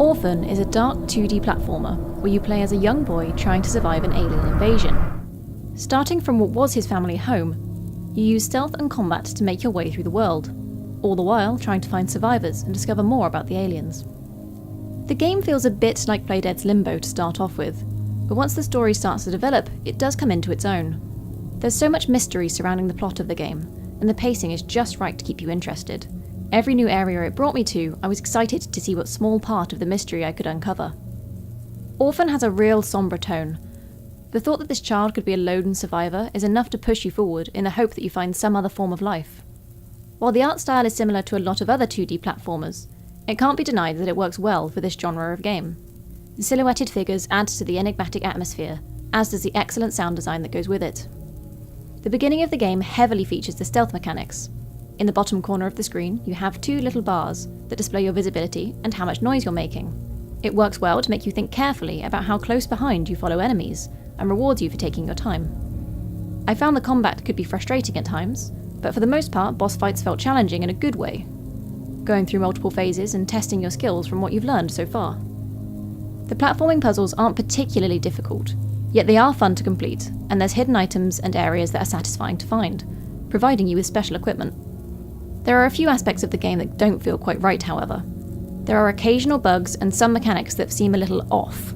Orphan is a dark 2D platformer where you play as a young boy trying to survive an alien invasion. Starting from what was his family home, you use stealth and combat to make your way through the world, all the while trying to find survivors and discover more about the aliens. The game feels a bit like Playdead's Limbo to start off with, but once the story starts to develop, it does come into its own. There's so much mystery surrounding the plot of the game, and the pacing is just right to keep you interested. Every new area it brought me to, I was excited to see what small part of the mystery I could uncover. Orphan has a real sombre tone. The thought that this child could be a lone survivor is enough to push you forward in the hope that you find some other form of life. While the art style is similar to a lot of other 2D platformers, it can't be denied that it works well for this genre of game. The silhouetted figures add to the enigmatic atmosphere, as does the excellent sound design that goes with it. The beginning of the game heavily features the stealth mechanics. In the bottom corner of the screen, you have two little bars that display your visibility and how much noise you're making. It works well to make you think carefully about how close behind you follow enemies, and rewards you for taking your time. I found the combat could be frustrating at times, but for the most part, boss fights felt challenging in a good way, going through multiple phases and testing your skills from what you've learned so far. The platforming puzzles aren't particularly difficult, yet they are fun to complete, and there's hidden items and areas that are satisfying to find, providing you with special equipment. There are a few aspects of the game that don't feel quite right, however. There are occasional bugs and some mechanics that seem a little off.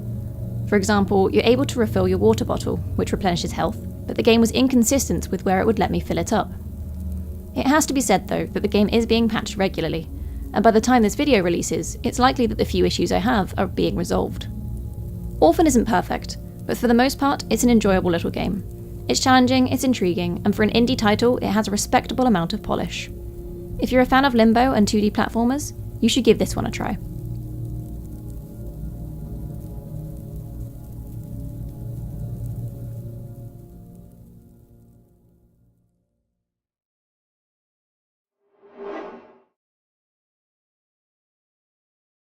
For example, you're able to refill your water bottle, which replenishes health, but the game was inconsistent with where it would let me fill it up. It has to be said though that the game is being patched regularly, and by the time this video releases, it's likely that the few issues I have are being resolved. Orphan isn't perfect, but for the most part, it's an enjoyable little game. It's challenging, it's intriguing, and for an indie title, it has a respectable amount of polish. If you're a fan of Limbo and 2D platformers, you should give this one a try.